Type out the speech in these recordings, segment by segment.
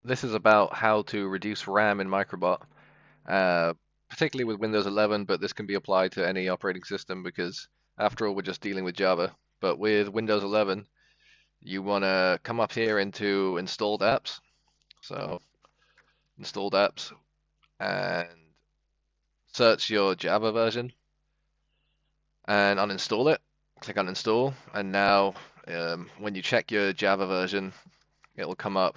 this is about how to reduce RAM in Microbot, uh, particularly with Windows 11, but this can be applied to any operating system because, after all, we're just dealing with Java. But with Windows 11, you want to come up here into installed apps. So, installed apps, and search your Java version and uninstall it. Click uninstall, and now when you check your Java version, it'll come up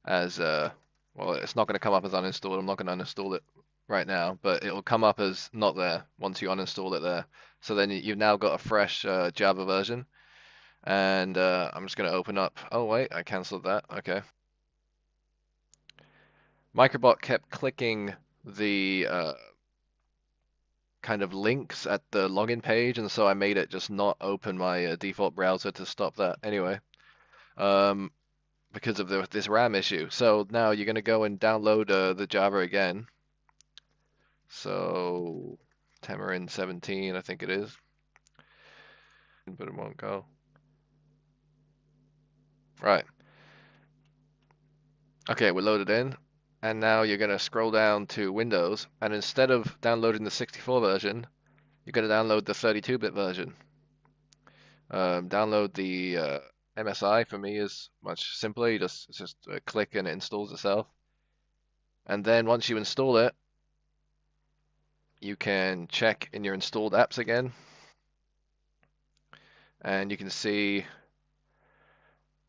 as well, it's not going to come up as uninstalled. I'm not going to uninstall it right now, but it will come up as not there once you uninstall it there. So then you've now got a fresh Java version, and I'm just going to open up. Oh wait, I cancelled that. Okay. Microbot kept clicking the kind of links at the login page, and so I made it just not open my default browser to stop that. Anyway, um, because of this RAM issue. So now you're going to go and download the Java again. So temurin 17, I think it is, but it won't go. Right. Okay, we're loaded in, and now you're going to scroll down to Windows, and instead of downloading the 64 version, you're going to download the 32-bit version. Download the MSI for me is much simpler. It's just a click and it installs itself. And then once you install it, you can check in your installed apps again, and you can see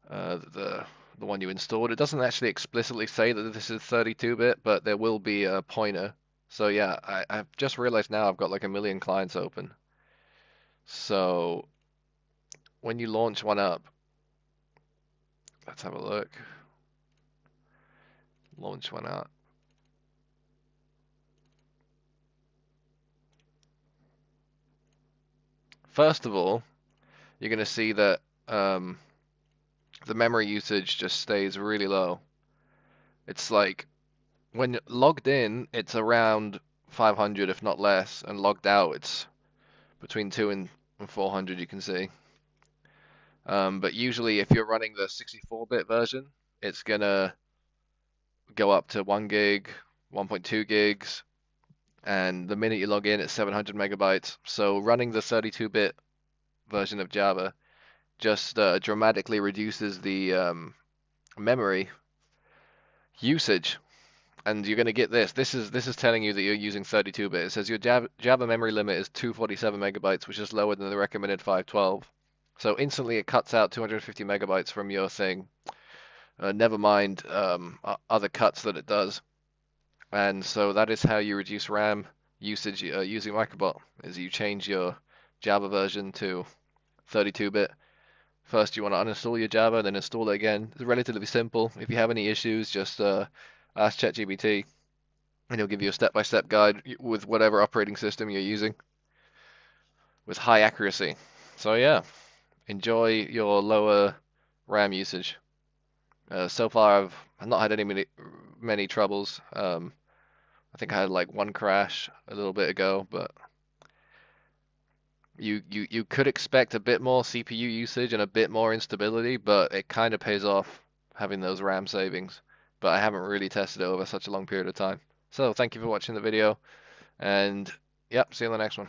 the one you installed. It doesn't actually explicitly say that this is 32-bit, but there will be a pointer. So yeah, I've just realized now I've got like a million clients open. So when you launch one up, let's have a look. Launch one up. First of all, you're going to see that the memory usage just stays really low. It's like when logged in, it's around 500, if not less, and logged out, it's between 2 and 400, you can see. But usually, if you're running the 64-bit version, it's gonna go up to 1 gig, 1.2 gigs, and the minute you log in, it's 700 megabytes. So running the 32-bit version of Java just dramatically reduces the memory usage. And you're going to get this. This is telling you that you're using 32-bit. It says your Java memory limit is 247 megabytes, which is lower than the recommended 512. So instantly it cuts out 250 megabytes from your thing. Never mind other cuts that it does. And so that is how you reduce RAM usage using Microbot, is you change your Java version to 32-bit. First, you want to uninstall your Java, then install it again. It's relatively simple. If you have any issues, just ask ChatGPT, and he'll give you a step-by-step guide with whatever operating system you're using with high accuracy. So yeah, enjoy your lower RAM usage. So far, I've not had many troubles. I think I had like one crash a little bit ago, but you could expect a bit more CPU usage and a bit more instability, but it kind of pays off having those RAM savings. But I haven't really tested it over such a long period of time. So thank you for watching the video, and yep, see you in the next one.